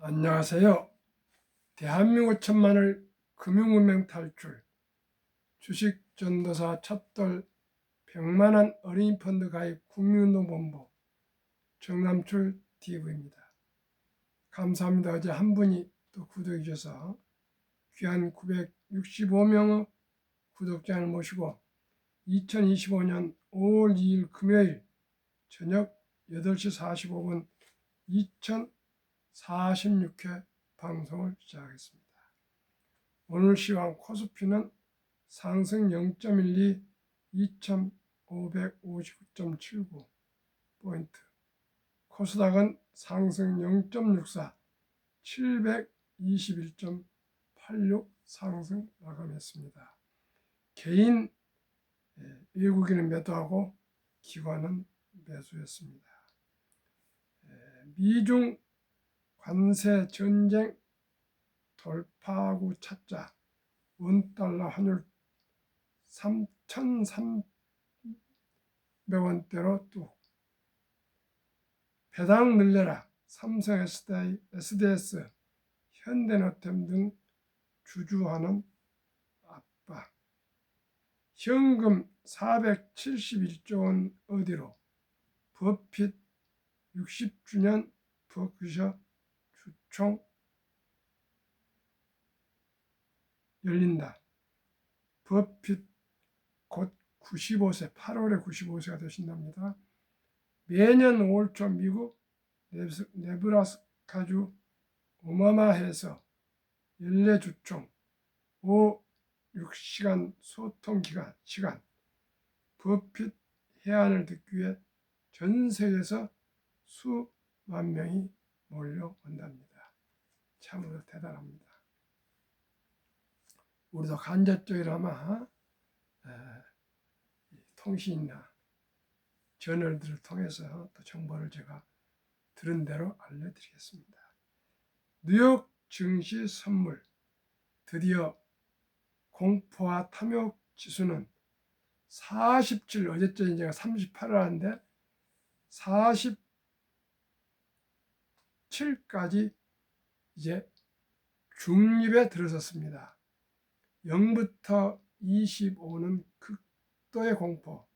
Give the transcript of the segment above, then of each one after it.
안녕하세요. 대한민국 천만을 금융운명 탈출, 주식전도사 첫돌 100만원 어린이 펀드 가입 국민운동본부 정남출 TV입니다. 감사합니다. 어제 한 분이 또 구독해 주셔서 귀한 965명의 구독자를 모시고 2025년 5월 2일 금요일 저녁 8시 45분 2046회 방송을 시작하겠습니다. 오늘 시황 코스피는 상승 0.12 2559.79 포인트, 코스닥은 상승 0.64 721.86 상승 마감했습니다. 개인 외국인은 매도하고 기관은 매수했습니다. 미중 관세 전쟁 돌파구 찾자, 원달러 환율 3,300원대로 뚝, 배당 늘려라, 삼성 SDS, 현대노템 등 주주하는 압박, 현금 471조 원 어디로, 버핏 60주년 버크셔 주총 열린다. 버핏 곧 95세, 8월에 95세가 되신답니다. 매년 5월 초 미국 네브라스카주 오마마해에서 연례 주총 6시간 소통 시간 버핏 해안을 듣기 위해 전 세계에서 수만 명이 몰려온답니다. 참으로 대단합니다. 우리도 간접적이라마 통신이나 저널들을 통해서 또 정보를 제가 들은 대로 알려드리겠습니다. 뉴욕 증시 선물, 드디어 공포와 탐욕 지수는 47, 어제쯤 제가 38을 하는데 47까지 이제 중립에 들어섰습니다. 0부터 25는 극도의 공포,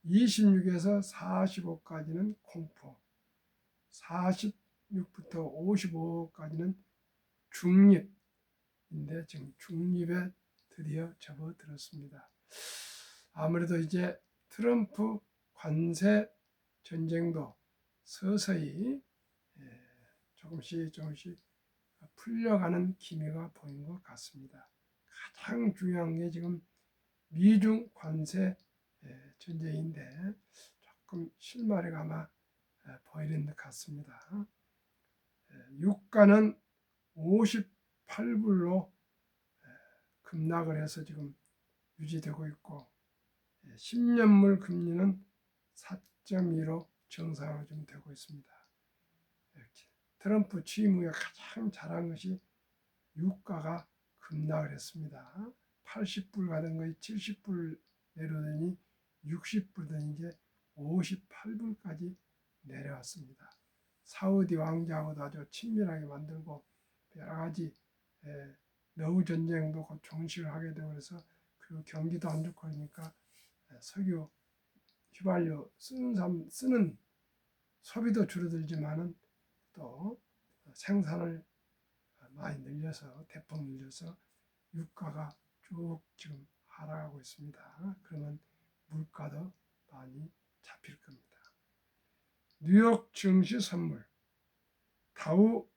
26에서 45까지는 공포, 46부터 55까지는 중립인데 지금 중립에 드디어 접어들었습니다. 아무래도 이제 트럼프 관세 전쟁도 서서히 조금씩 풀려가는 기미가 보인 것 같습니다. 가장 중요한 게 지금 미중 관세 전쟁인데 조금 실마리가 아마 보이는 것 같습니다. 유가는 58불로 급락을 해서 지금 유지되고 있고 10년물 금리는 4.2로 정상으로 좀 되고 있습니다. 트럼프 취임 후에 가장 잘한 것이 유가가 급락을 했습니다. 80불 가던 거에 70불 내려오더니 60불 이제 58불까지 내려왔습니다. 사우디 왕자하고도 아주 친밀하게 만들고 여러 가지 러우 전쟁도 곧 종식을 하게 되고 그래서 그리고 경기도 안 좋고 그러니까 석유 휘발유 쓰는 소비도 줄어들지만은 또 생산을 많이 늘려서 대폭 늘려서 유가가 쭉 지금 하락하고 있습니다. 그러면 물가도 많이 잡힐 겁니다. 뉴욕 증시 선물, 다우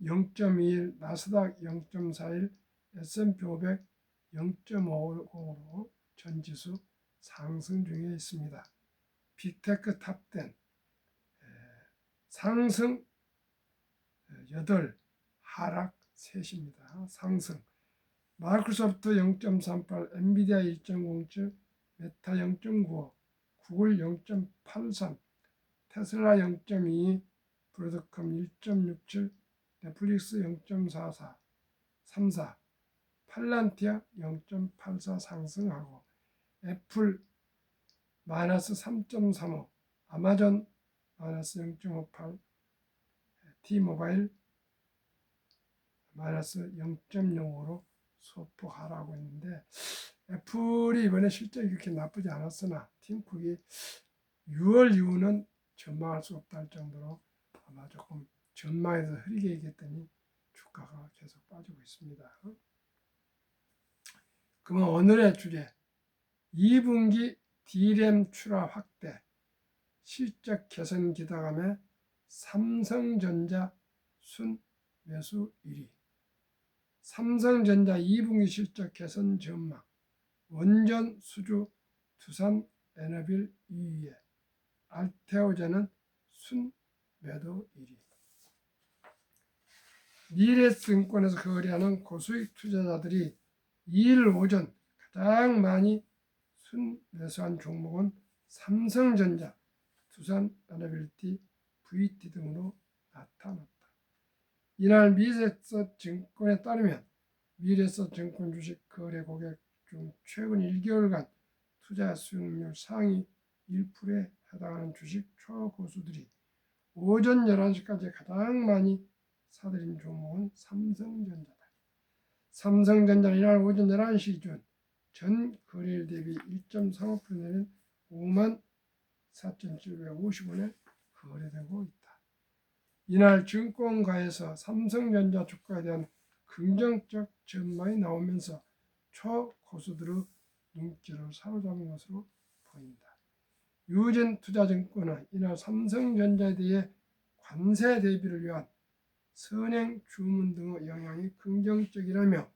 0.21, 나스닥 0.41, S&P 500 0.50으로 전 지수 상승 중에 있습니다. 빅테크 탑10 상승 8, 하락 3입니다. 상승 마이크로소프트 0.38, 엔비디아 1.07, 메타 0.95, 구글 0.83, 테슬라 0.22, 브로드컴 1.67, 넷플릭스 0.44, 34, 팔란티아 0.84 상승하고 애플 마이너스 3.35, 아마존 마이너스 0.58, T모바일 마이너스 0.05로 소폭하라고 했는데 애플이 이번에 실적이 그렇게 나쁘지 않았으나 팀쿡이 6월 이후는 전망할 수 없다 할 정도로 아마 조금 전망에서 흐리게 얘기했더니 주가가 계속 빠지고 있습니다. 그러면 오늘의 주제 2분기 D램 출하 확대 실적 개선 기대감에 삼성전자 순매수 1위 삼성전자 2분기 실적 개선 전망 원전 수주 두산 에너빌 2위에 알테오젠은 순매도 1위 미래증권에서 거래하는 고수익 투자자들이 2일 오전 가장 많이 순매수한 종목은 삼성전자, 두산에너빌티, VT 등으로 나타났다. 이날 미래에셋증권에 따르면 미래에셋증권 주식 거래 고객 중 최근 1개월간 투자 수익률 상위 1%에 해당하는 주식 초고수들이 오전 11시까지 가장 많이 사들인 종목은 삼성전자다. 삼성전자는 이날 오전 11시 기준 전 거래일 대비 1.35% 내린 54,750원에 거래되고 있다. 이날 증권가에서 삼성전자 주가에 대한 긍정적 전망이 나오면서 초고수들의 눈길을 사로잡은 것으로 보인다. 유진투자증권은 이날 삼성전자에 대해 관세 대비를 위한 선행 주문 등의 영향이 긍정적이라며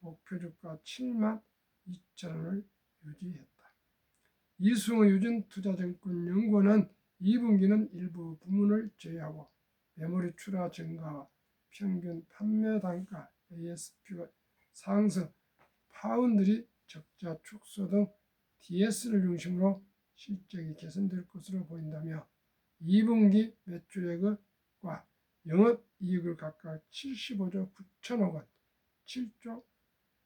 목표 주가 72,000원을 유지했다. 이승우 유진투자증권 연구원은 2분기는 일부 부문을 제외하고 메모리 출하 증가와 평균 판매 단가 ASP가 상승, 파운드리 적자 축소 등 DS를 중심으로 실적이 개선될 것으로 보인다며 2분기 매출액과 영업이익을 각각 75조 9천억 원, 7조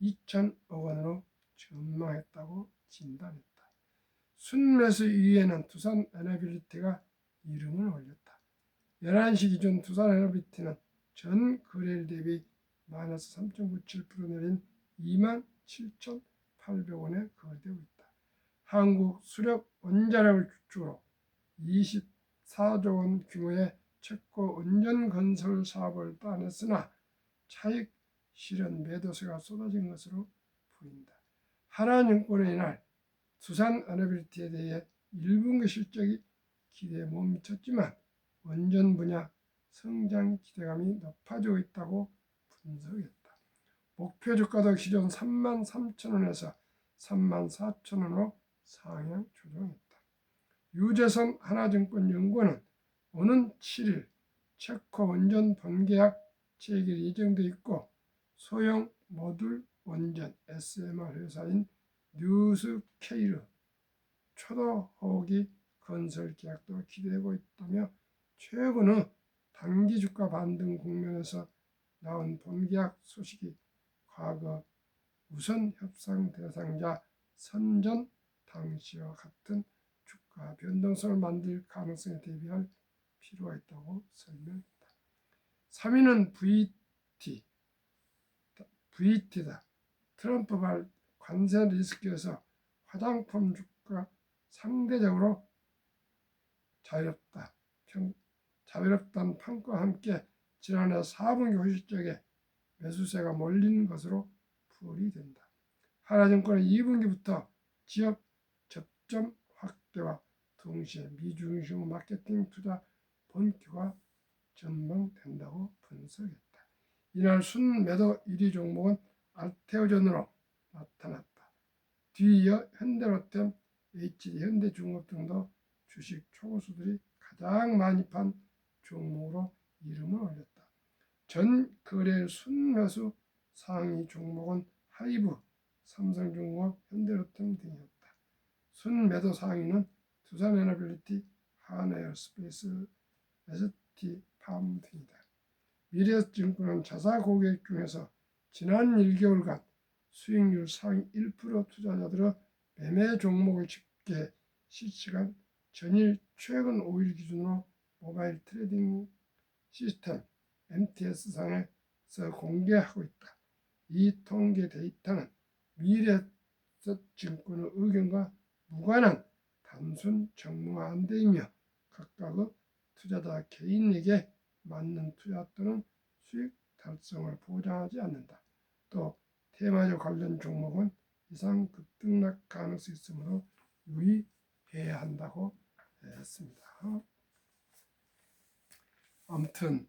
2천억 원으로 전망했다고 진단했다. 순매수 2위에는 두산에너빌리티가 이름을 올렸다. 11시 기준 두산에너빌리티는 전 거래일 대비 마이너스 3.97% 내린 27,800원에 거래되고 있다. 한국 수력 원자력을 주축으로 24조 원 규모의 채권 원전 건설 사업을 따냈으나 차익 실현 매도세가 쏟아진 것으로 보인다. 하나증권은 이날 두산에너빌리티에 대해 1분기 실적이 기대에 못 미쳤지만 원전 분야 성장 기대감이 높아지고 있다고 분석했다. 목표 주가도 기존 33,000원에서 34,000원으로 상향 조정했다. 유재선 하나증권 연구원은 오는 7일 체코 원전 본계약 체결이 예정돼 있고 소형 모듈 원전 SMR 회사인 뉴스케일의 초도호기 건설 계약도 기대되고 있다며 최근의 단기 주가 반등 국면에서 나온 본계약 소식이 과거 우선 협상 대상자 선전 당시와 같은 주가 변동성을 만들 가능성에 대비할 필요가 있다고 설명했다. 3위는 VT다. 트럼프발 관세 리스크에서 화장품 주가 상대적으로 자유롭다는 평가와 함께 지난해 4분기 호실적에 매수세가 몰린 것으로 풀이된다. 하나증권은 2분기부터 지역 접점 확대와 동시에 미중심의 마케팅 투자 본격화 전망된다고 분석했다. 이날 순매도 1위 종목은 알테오젠으로 나타났다. 뒤이어 현대로템, HD, 현대중업 등도 주식 초고수들이 가장 많이 판 종목으로 이름을 올렸다. 전 거래일 순매수 상위 종목은 하이브, 삼성중공업, 현대로템 등이었다. 순매도 상위는 두산에너빌리티, 하나에어스페이스, ST팜 등이다. 미래에셋증권은 자사 고객 중에서 지난 1개월간 수익률 상위 1% 투자자들의 매매 종목을 집계 실시간 전일 최근 5일 기준으로 모바일 트레이딩 시스템 MTS상의 공개하고 있다. 이 통계 데이터는 미래에셋증권의 의견과 무관한 단순 정무안대이며 각각의 투자자 개인에게 맞는 투자 또는 수익 달성을 보장하지 않는다. 또 테마주 관련 종목은 이상 급등락 가능성이 있으므로 유의해야 한다고 했습니다. 아무튼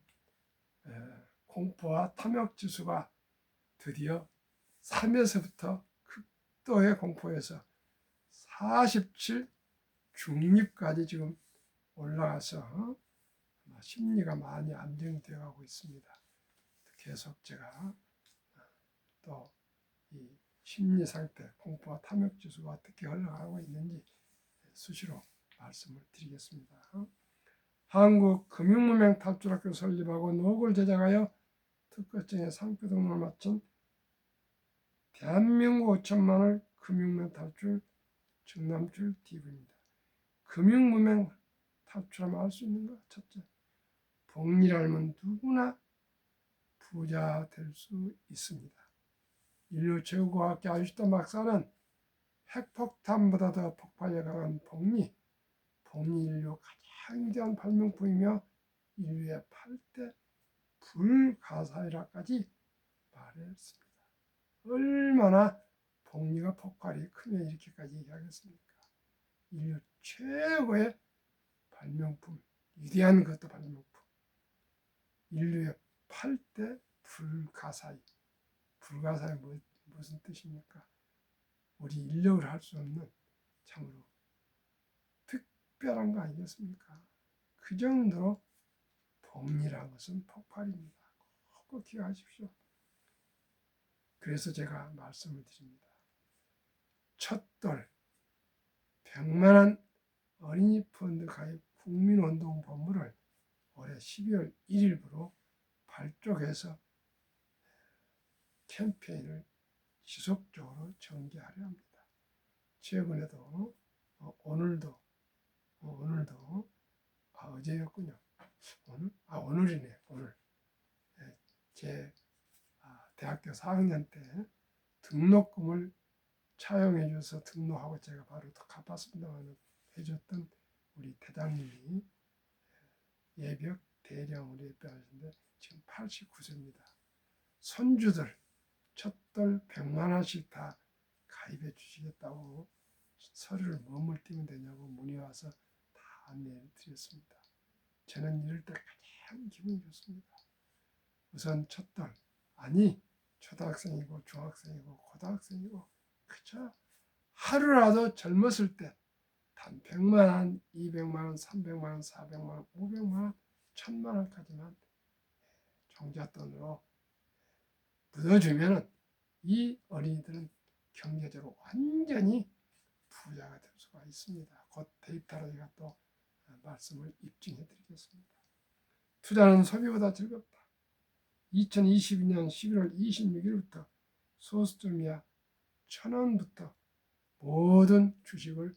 공포와 탐욕 지수가 드디어 3에서부터 극도의 공포에서 47 중립까지 지금 올라가서 심리가 많이 안정되어 가고 있습니다. 계속 제가 또 이 심리 상태, 공포와 탐욕 지수가 어떻게 흘러가고 있는지 수시로 말씀을 드리겠습니다. 한국금융문맹 탈출학교 설립하고 노골 제작하여 특허증에 상표 등록을 마친 대한민국 5천만을 금융문 탈출 정남출 DV입니다. 금융문맹 탈출하면 알 수 있는가? 첫째, 복리를 알면 누구나 부자 될 수 있습니다. 인류 최고과학계 아인슈타인 박사는 핵폭탄보다 더 폭발력 강한 복리 인류 가장 위대한 발명품이며 인류의 8대 불가사의라까지 말했습니다. 얼마나 복리가 폭발이 크면 이렇게까지 얘기하겠습니까? 인류 최고의 발명품, 위대한 것도 발명품. 인류의 8대 불가사의. 불가사의 무슨 뜻입니까? 우리 인력을 할 수 없는 참으로 특별한 거 아니겠습니까? 그 정도로 복리라는 것은 폭발입니다. 꼭 기억하십시오. 그래서 제가 말씀을 드립니다. 첫돌 100만원 어린이 펀드 가입 국민운동 본부를 올해 12월 1일부로 발족해서 캠페인을 지속적으로 전개하려 합니다. 최근에도 오늘도 어제였군요. 오늘이네. 오늘 제 대학교 4학년 때 등록금을 차용해 줘서 등록하고 제가 바로 더 갚았습니다만 해줬던 우리 대장님이 예벽 대령으로 예배하시는데 지금 89세입니다. 손주들 첫돌 100만 원씩 다 가입해 주시겠다고 서류를 뭐물 띄면 되냐고 문의 와서 다 안내를 드렸습니다. 저는 이럴 때 가장 기분이 좋습니다. 우선 첫돌 초등학생이고 중학생이고 고등학생이고 그저 하루라도 젊었을 때 단 100만 원, 200만 원, 300만 원, 400만 원, 500만 원, 1000만 원까지만 종잣돈으로 묻어주면 이 어린이들은 경제적으로 완전히 부자가 될 수가 있습니다. 곧 데이터로 제가 또 말씀을 입증해 드리겠습니다. 투자는 소비보다 즐겁다. 2022년 11월 26일부터 소수점이야 1,000원부터 모든 주식을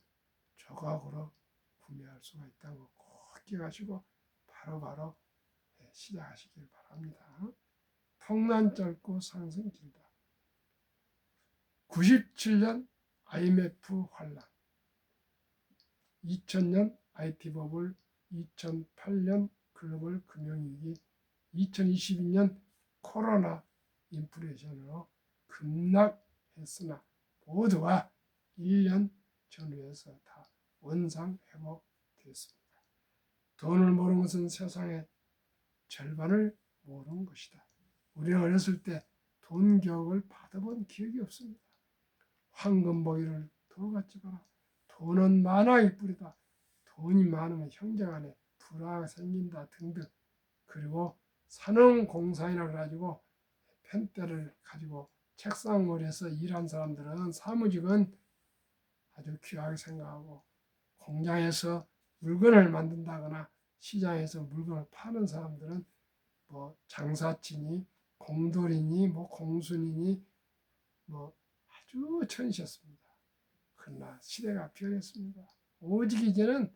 조각으로 구매할 수가 있다는 거 꼭 기억하시고 바로바로 시작하시길 바랍니다. 폭난 짧고 상승 길다. 97년 IMF 환란, 2000년 IT 버블, 2008년 글로벌 금융위기, 2022년 코로나 인플레이션으로 급락했으나 모두가 1년 전후에서 다 원상 회복됐습니다. 돈을 모르는 것은 세상의 절반을 모르는 것이다. 우리는 어렸을 때 돈 교육을 받아본 기억이 없습니다. 황금보이를 도같이 봐라. 돈은 만화일 뿐이다. 돈이 많으면 형제간에 불화가 생긴다 등등. 그리고 산업공사이라 가지고 펜대를 가지고 책상머리에서 일한 사람들은 사무직은 아주 귀하게 생각하고 공장에서 물건을 만든다거나 시장에서 물건을 파는 사람들은 뭐 장사치니 공돌이니 뭐 공순이니 뭐 아주 천시였습니다. 그러나 시대가 변했습니다. 오직 이제는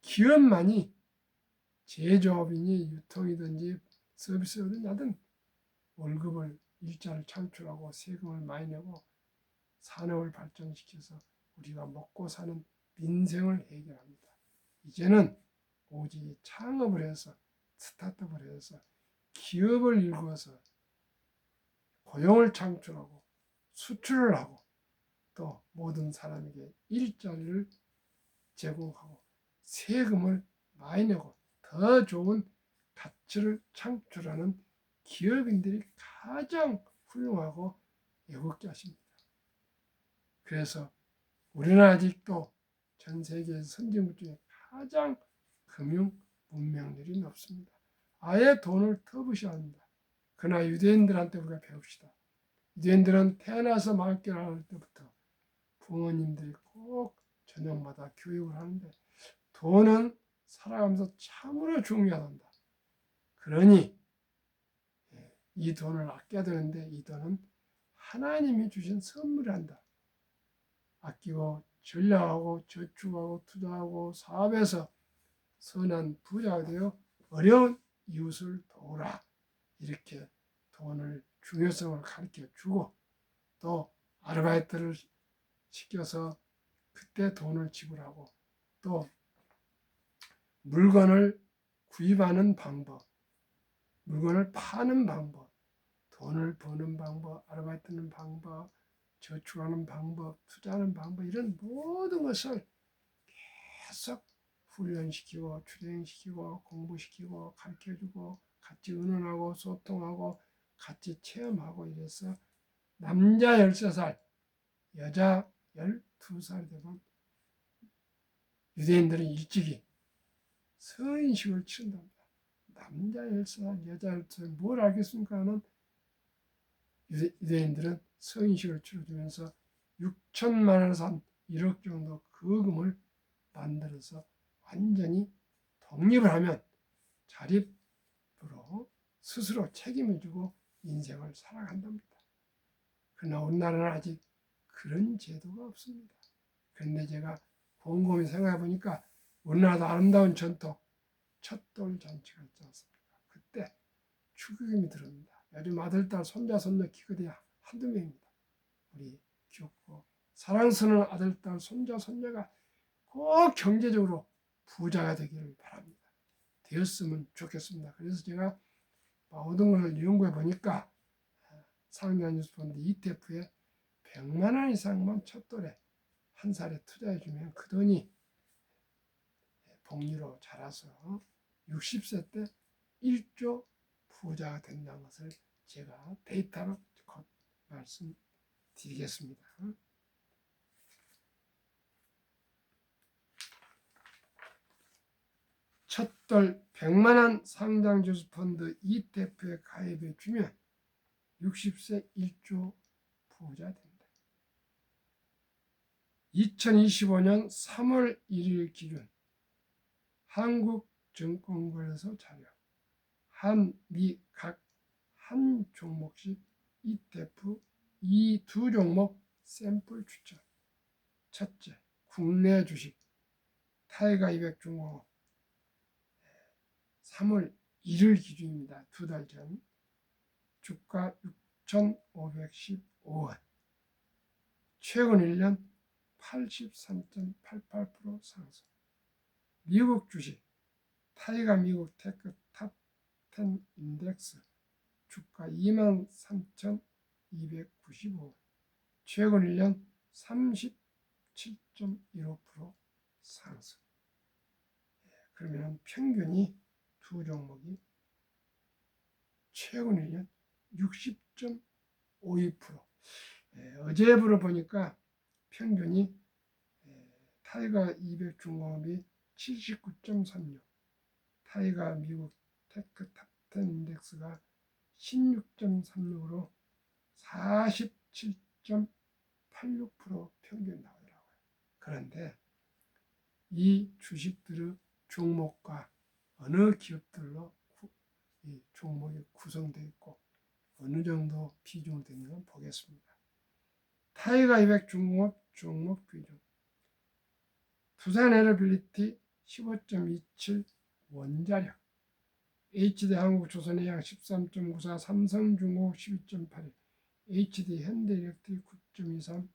기업만이 제조업이니 유통이든지 서비스든지 하든 월급을 일자를 창출하고 세금을 많이 내고 산업을 발전시켜서 우리가 먹고 사는 민생을 해결합니다. 이제는 오직 창업을 해서 스타트업을 해서 기업을 일구어서 고용을 창출하고 수출을 하고 또 모든 사람에게 일자리를 제공하고 세금을 많이 내고 더 좋은 가치를 창출하는 기업인들이 가장 훌륭하고 애국자십니다. 그래서 우리는 아직도 전 세계 선진국 중에 가장 금융 문명률이 높습니다. 아예 돈을 터부시합니다. 그러나 유대인들한테 우리가 배웁시다. 유대인들은 태어나서 말귀를 할 때부터 부모님들이 꼭 저녁마다 교육을 하는데 돈은 살아가면서 참으로 중요하단다. 그러니 이 돈을 아껴야 되는데 이 돈은 하나님이 주신 선물이란다. 아끼고 전략하고 저축하고 투자하고 사업에서 선한 부자가 되어 어려운 이웃을 도우라. 이렇게 돈을 중요성을 가르쳐 주고 또 아르바이트를 시켜서 그때 돈을 지불하고 또 물건을 구입하는 방법, 물건을 파는 방법, 돈을 버는 방법, 아르바이트하는 방법, 저축하는 방법, 투자하는 방법 이런 모든 것을 계속 훈련시키고 트레이닝시키고 공부시키고 가르쳐주고 같이 의논하고 소통하고 같이 체험하고 이래서 남자 13살, 여자 12살 되면 유대인들은 일찍이 성인식을 치른답니다. 남자 13살, 여자 12살 뭘 알겠습니까? 하는 유대인들은 성인식을 치러주면서 6천만 원에서 한 1억 정도 거금을 만들어서 완전히 독립을 하면 자립으로 스스로 책임을 지고 인생을 살아간답니다. 그러나 우리나라는 아직 그런 제도가 없습니다. 그런데 제가 곰곰이 생각해 보니까 우리나라도 아름다운 전통 첫돌 잔치가 있지 않습니까? 그때 축의금이 들어옵니다. 요즘 아들, 딸, 손자, 손녀 기껏해야 한두 명입니다. 우리 귀엽고 사랑스러운 아들, 딸, 손자, 손녀가 꼭 경제적으로 부자가 되기를 바랍니다. 되었으면 좋겠습니다. 그래서 제가 모든 것을 연구해 보니까 상장유수펀드 ETF에 100만 원 이상만 첫돌에 한 살에 투자해 주면 그 돈이 복리로 자라서 60세 때 1조 부자가 된다는 것을 제가 데이터로 곧 말씀드리겠습니다. 첫돌 100만 원 상장주수펀드 ETF에 가입해 주면 60세 1조 부자 된다. 2025년 3월 1일 기준 한국증권거래소 자료 한미 각 한 종목씩 ETF 이 두 종목 샘플 추천. 첫째, 국내 주식 타이가 200중공업 3월 1일 기준입니다. 두 달 전 주가 6,515원 최근 1년 83.88% 상승. 미국 주식 타이가 미국 테크 탑10 인덱스 주가 23,295원 최근 1년 37.15% 상승. 그러면 평균이 두 종목이 최근 1년 60.52%. 어제부로 보니까 평균이 타이가 200 중공업이 79.36, 타이가 미국 테크 탑10 인덱스가 16.36으로 47.86% 평균 나오더라고요. 그런데 이 주식들의 종목과 어느 기업들로 이 종목이 구성되어 있고 어느 정도 비중으로 되는 건 보겠습니다. 타이가 200 중공업 종목 비중 두산 에너빌리티 15.27 원자력 HD 한국조선해양 13.94, 삼성중공 12.81, HD 현대일렉트릭 9.23,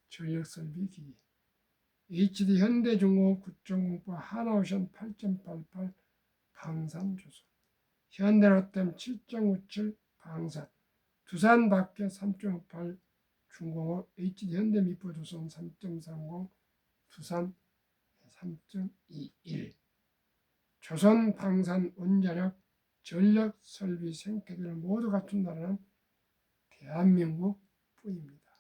전력설비기기, HD 현대중공업 9.08, 하나오션 8.88, 방산조선, 현대로템 7.57, 방산, 두산밖에 3.58, 중공업, HD 현대미포조선 3.30, 두산 3.21, 조선 방산 원자력 전력 설비 생태계를 모두 갖춘 나라는 대한민국 뿐입니다.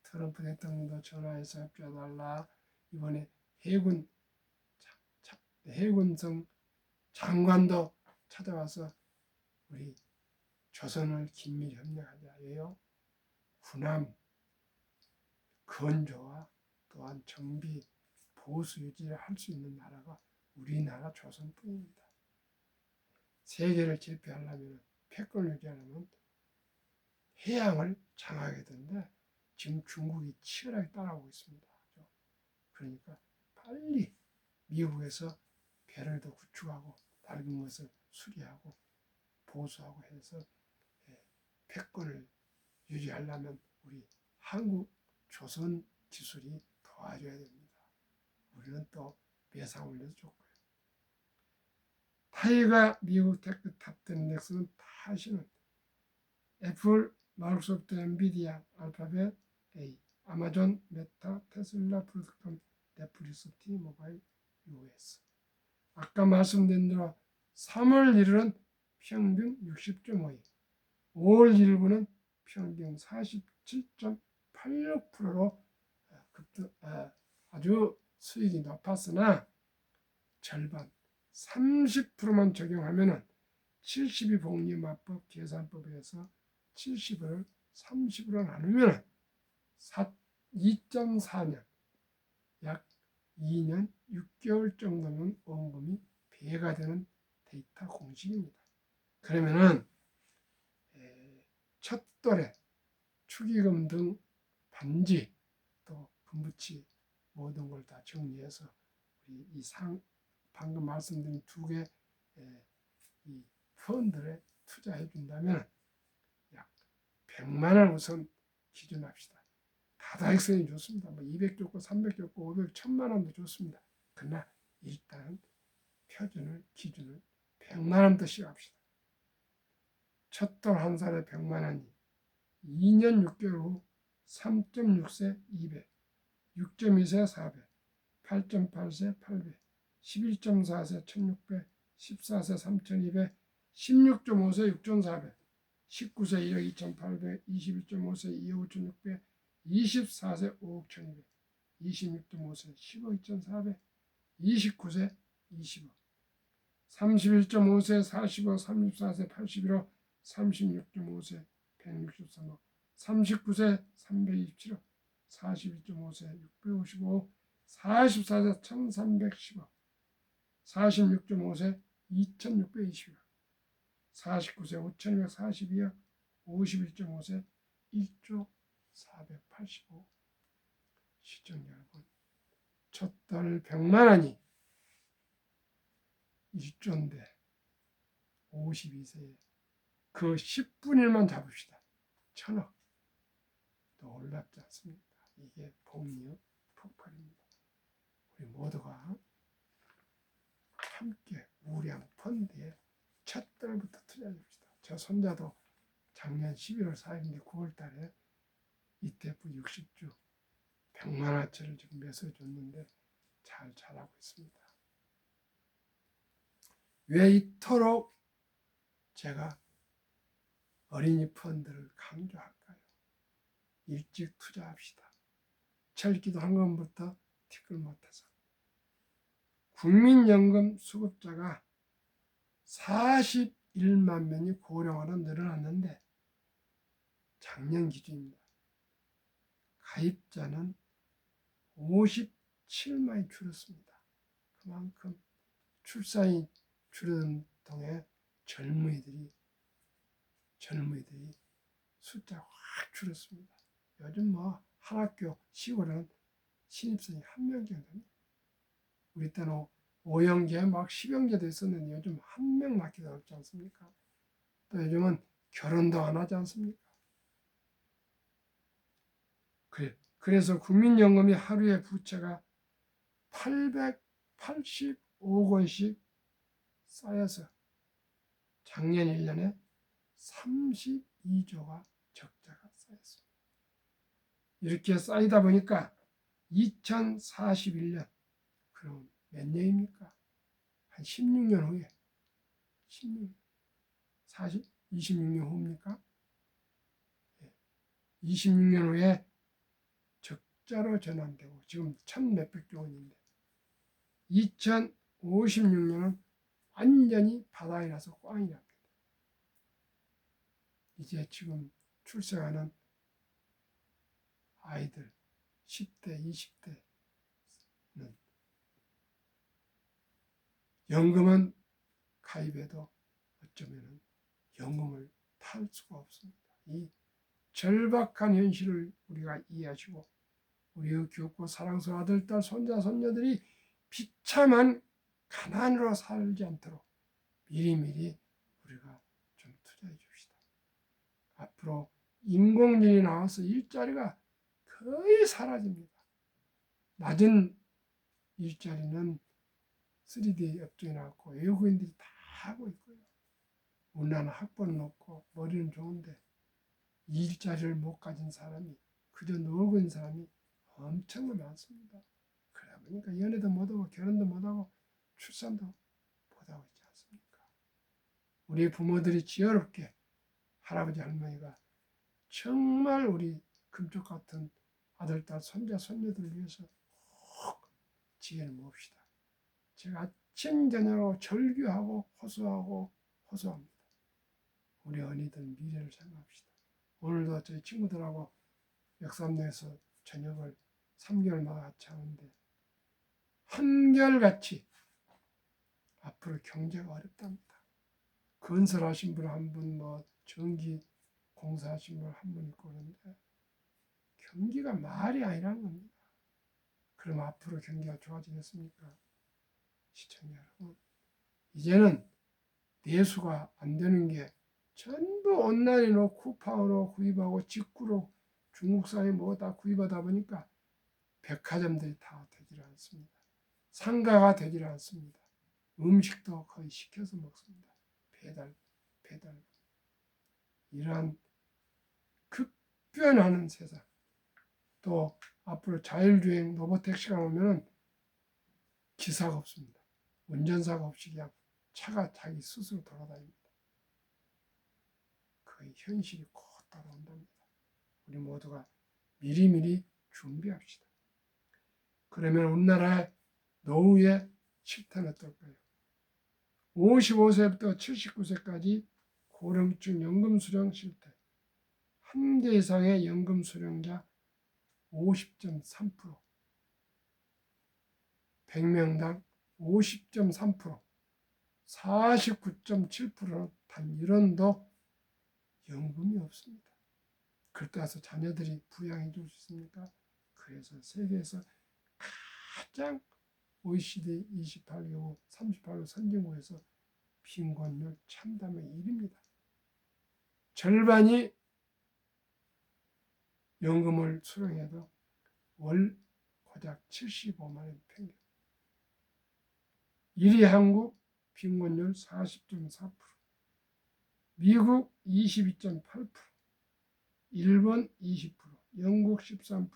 트럼프 대통령도 전화해서 협조해달라. 이번에 해군성 장관도 찾아와서 우리 조선을 긴밀히 협력하자 해요. 군함 건조와 또한 정비 보수 유지를 할 수 있는 나라가 우리나라 조선뿐입니다. 세계를 제패하려면 패권을 유지하려면 해양을 장악해야 되는데 지금 중국이 치열하게 따라오고 있습니다. 그러니까 빨리 미국에서 배를 더 구축하고 낡은 것을 수리하고 보수하고 해서 패권을 유지하려면 우리 한국 조선 기술이 도와줘야 됩니다. 우리는 또 배상 올려도 좋고요. 타이가 미국 테크 탑10 넥슨은 다시는 애플, 마이크로소프트, 엔비디아, 알파벳, A, 아마존, 메타, 테슬라, 브로드컴, 넷플릭스, T모바일, US. 아까 말씀드린 대로 3월 1일은 평균 60.52, 5월 1일부는 평균 47.86%로 아주 수익이 높았으나 절반 30%만 적용하면 72복리마법 계산법에서 70을 30으로 나누면 2.4년 약 2년 6개월 정도면 원금이 배가 되는 데이터 공식입니다. 그러면은 첫 돌에 축의금 등 반지 또 금부치 모든 걸 다 정리해서 우리 방금 말씀드린 두 개 이 펀드에 투자해 준다면 약 100만 원 우선 기준합시다. 다다익선이 좋습니다. 200 좋고 300 좋고 500, 1000만 원도 좋습니다. 그러나 일단 표준을 기준을 100만 원부터 시작합시다. 첫 돌 한 살에 100만 원이 2년 6개월 후 3.6세 200, 6.2세 400, 8.8세 800, 11.4세 1600, 14세 3200, 16.5세 6400, 19세 1억 2800, 21.5세 2억 5600, 24세 5억 1200, 26.5세 10억 2400, 29세 20억, 31.5세 40억, 34세 81억, 36.5세 163억, 39세 327억, 41.5세 655억, 44세 1310억, 46.5세 2620억, 49세 5242억, 51.5세 1조 485억. 시청자 여러분, 첫 달 100만 원이 1조인데 52세에 그 10분의 1만 잡읍시다. 1000억. 놀랍지 않습니까? 이게 복리의 폭발입니다. 우리 모두가 함께 우량 펀드에 첫 달부터 투자합시다. 저 손자도 작년 11월 4일인데 9월 달에 ETF 60주 100만 원짜리를 지금 매수해줬는데 잘 자라고 있습니다. 왜 이토록 제가 어린이 펀드를 강조할까요? 일찍 투자합시다. 철기도 황금부터 티끌 못해서. 국민연금 수급자가 41만 명이 고령화로 늘어났는데 작년 기준입니다. 가입자는 57만이 줄었습니다. 그만큼 출산이 줄어든 동에 젊은이들이 숫자가 확 줄었습니다. 요즘 한 학교 시골은 신입생이 1명 정도 됩니다. 우리 때는 5형제 막 10형제도 있었는데 요즘 1명 낳기도 어렵지 그렇지 않습니까? 또 요즘은 결혼도 안 하지 않습니까? 그래서 국민연금이 하루에 부채가 885억 원씩 쌓여서 작년 1년에 32조가 적자가 쌓였습니다. 이렇게 쌓이다 보니까 2041년, 그럼 몇 년입니까? 한 16년 후에, 16년, 26년 후입니까? 26년 후에 적자로 전환되고, 지금 천 몇백 조 원인데, 2056년은 완전히 바닥이 나서 꽝이 납니다. 이제 지금 출생하는 아이들 10대, 20대는 연금은 가입해도 어쩌면 연금을 탈 수가 없습니다. 이 절박한 현실을 우리가 이해하시고 우리의 귀엽고 사랑스러운 아들, 딸, 손자, 손녀들이 비참한 가난으로 살지 않도록 미리미리 우리가 좀 투자해 줍시다. 앞으로 인공지능이 나와서 일자리가 거의 사라집니다. 낮은 일자리는 3D 업종이 나왔고 외국인들이 다 하고 있고요. 우리나라는 학벌은 높고 머리는 좋은데 일자리를 못 가진 사람이, 그저 누워 있는 사람이 엄청나게 많습니다. 그러다 보니까 연애도 못하고 결혼도 못하고 출산도 못하고 있지 않습니까? 우리 부모들이 지혜롭게 할아버지 할머니가 정말 우리 금쪽 같은 아들, 딸, 손자, 손녀들을 위해서 꼭 지혜를 모읍시다. 제가 아침 저녁으로 절규하고 호소합니다. 우리 어린이들 미래를 생각합시다. 오늘도 저희 친구들하고 역삼동에서 저녁을 3개월마다 같이 하는데 한결같이 앞으로 경제가 어렵답니다. 건설하신 분 한 분, 뭐 전기 공사하신 분 한 분 있고 그런데 경기가 말이 아니라는 겁니다. 그럼 앞으로 경기가 좋아지겠습니까? 시청자 여러분, 이제는 내수가 안 되는 게 전부 온라인으로 쿠팡으로 구입하고 직구로 중국산이 뭐 다 구입하다 보니까 백화점들이 다 되질 않습니다. 상가가 되질 않습니다. 음식도 거의 시켜서 먹습니다. 배달. 이러한 급변하는 세상. 또 앞으로 자율주행 로봇택시가 오면 기사가 없습니다. 운전사가 없이 그냥 차가 자기 스스로 돌아다닙니다. 그 현실이 곧 따라온답니다. 우리 모두가 미리미리 준비합시다. 그러면 우리나라의 노후의 실태는 어떨까요? 55세부터 79세까지 고령층 연금 수령 실태. 한 개 이상의 연금 수령자 50.3%, 100명당 50.3%, 49.7%는 단 1원도 연금이 없습니다. 그렇다고 해서 자녀들이 부양해 줄 수 있습니까? 그래서 세계에서 가장 OECD 28개국, 38개 선진국에서 빈곤율 참담의 1위입니다. 절반이 연금을 수령해도 월 고작 75만 원 평균. 1위 한국 빈곤율 40.4%, 미국 22.8%, 일본 20%, 영국 13%,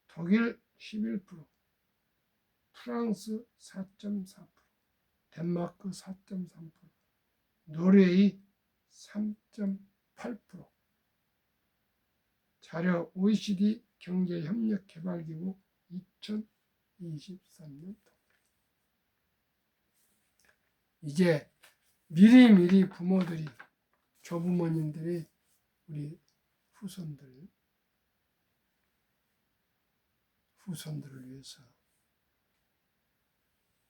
독일 11%, 프랑스 4.4%, 덴마크 4.3%, 노르웨이 3.8%. 자료 OECD 경제협력개발기구 2023년 이제 미리미리 부모들이, 조부모님들이 우리 후손들을 위해서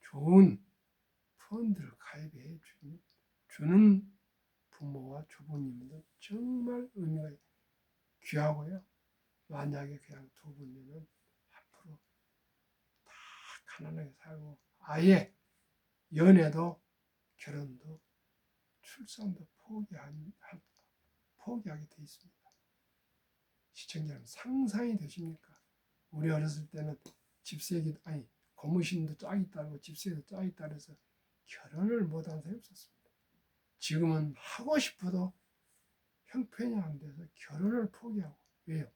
좋은 펀드를 가입해 주는 부모와 조부님들 정말 의미가 귀하고요. 만약에 그냥 두 분이면 앞으로 다 가난하게 살고 아예 연애도 결혼도 출산도 포기하게 돼 있습니다. 시청자 여러분, 상상이 되십니까? 우리 어렸을 때는 고무신도 짝이 따르고 집세도 짝이 따라서 결혼을 못한 사람이 없었습니다. 지금은 하고 싶어도 형편이 안 돼서 결혼을 포기하고. 왜요?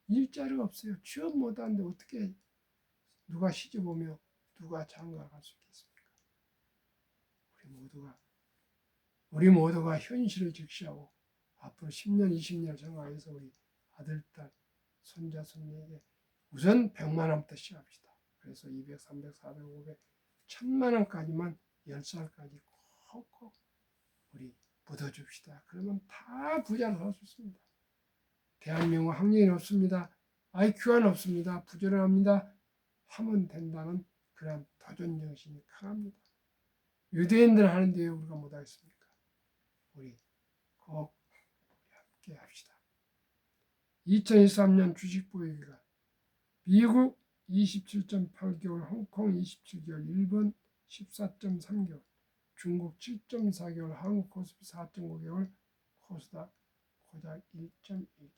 일자리가 없어요. 취업 못하는데 어떻게 누가 시집 오며 누가 장가 갈 수 있겠습니까? 우리 모두가 현실을 직시하고 앞으로 10년, 20년 생각해서 우리 아들, 딸, 손자, 손녀에게 우선 100만 원부터 시작합시다. 그래서 200, 300, 400, 500, 1000만 원까지만 10살까지 콕콕 우리 묻어줍시다. 그러면 다 부자로 살 수 있습니다. 대한민국 학력이 없습니다. IQ가 없습니다. 부지런합니다. 하면 된다는 그런 도전 정신이 강합니다. 유대인들 하는데 왜 우리가 못하겠습니까? 우리 꼭 함께 합시다. 2023년 주식 보유기간 미국 27.8개월, 홍콩 27개월, 일본 14.3개월, 중국 7.4개월, 한국 코스피 4.5개월, 코스닥 고작 1.1개월.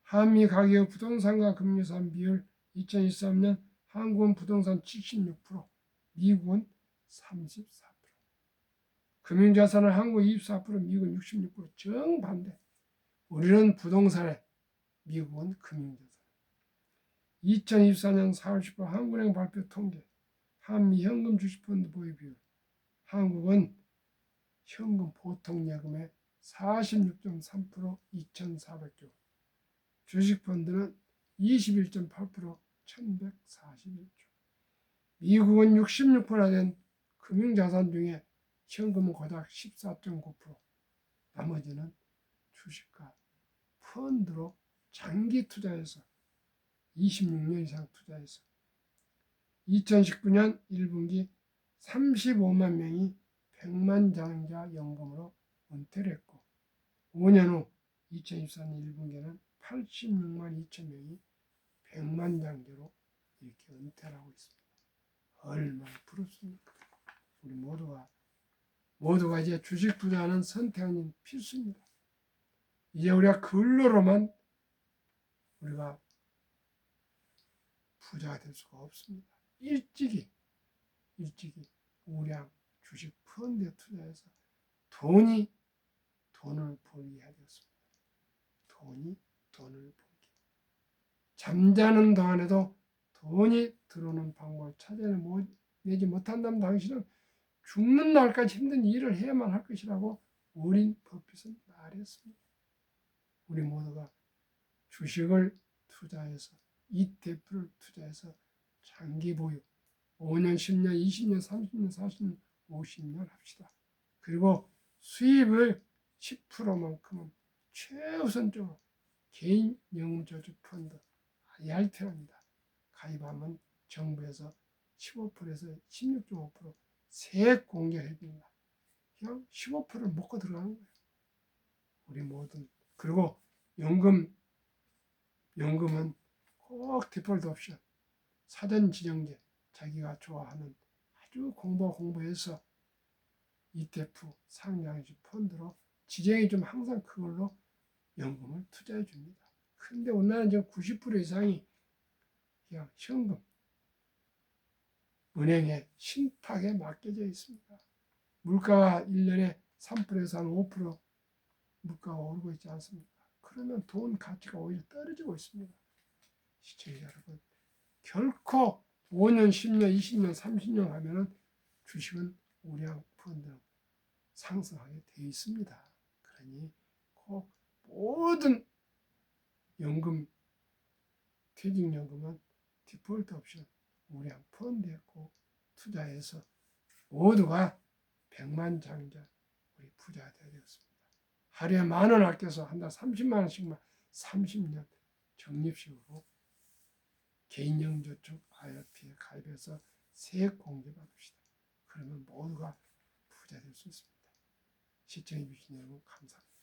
한미 가계의 부동산과 금융산 비율 2023년 한국은 부동산 76%, 미국은 34%. 금융자산은 한국 24%, 미국은 66%. 정반대. 우리는 부동산에, 미국은 금융자산. 2024년 4월 10일 한국은행 발표 통계. 한미 현금 주식펀드 보유 비율. 한국은 현금 보통 예금의 46.3%, 2,400조. 주식펀드는 21.8%, 1,141조. 미국은 66%나 된 금융자산 중에 현금은 고작 14.9%, 나머지는 주식과 펀드로 장기 투자해서 26년 이상 투자해서 2019년 1분기 35만 명이 100만 장자 연금으로 은퇴를 했고 5년 후 2024년 1분기에는 86만 2천 명이 100만 장자로 이렇게 은퇴를 하고 있습니다. 얼마나 부럽습니까? 우리 모두가 이제 주식 투자하는 선택은 필수입니다. 이제 우리가 근로로만 우리가 부자가 될 수가 없습니다. 일찍이 우량 주식 펀드에 투자해서 돈을 벌게 해야 되었습니다. 돈을 벌게. 잠자는 동안에도 돈이 들어오는 방법을 찾아내지 못한다면 당신은 죽는 날까지 힘든 일을 해야만 할 것이라고 워렌 버핏은 말했습니다. 우리 모두가 주식을 투자해서 ETF를 투자해서 장기 보유 5년, 10년, 20년, 30년, 40년, 50년 합시다. 그리고 수입을 10%만큼은 최우선적으로 개인 연금저축 펀드 IRT랍니다. 가입하면 정부에서 15%에서 16.5% 세액 공개를 해줍니다. 그냥 15%를 먹고 들어가는 거예요. 우리 모든. 그리고 연금은 꼭 디폴트 옵션, 사전 지정제, 자기가 좋아하는 아주 공부해서 ETF, 상장식 펀드로 지정이 좀 항상 그걸로 연금을 투자해 줍니다. 근데 우리나라는 지금 90% 이상이 그냥 현금, 은행에 신탁에 맡겨져 있습니다. 물가가 1년에 3%에서 한 5% 물가가 오르고 있지 않습니까? 그러면 돈 가치가 오히려 떨어지고 있습니다. 시청자 여러분, 결코 5년, 10년, 20년, 30년 하면은 주식은 우량 펀드는 상승하게 되어 있습니다. 그러니 꼭 모든 연금, 퇴직연금은 디폴트 옵션, 우량 펀드에 꼭 투자해서 모두가 100만 장자 우리 부자가 되어야 되겠습니다. 하루에 10,000원 아껴서 한 달 30만 원씩만 30년 적립식으로 개인연금저축 IRP에 가입해서 세액 공제 받읍시다. 그러면 모두가 부자 될 수 있습니다. 시청해 주신 여러분 감사합니다.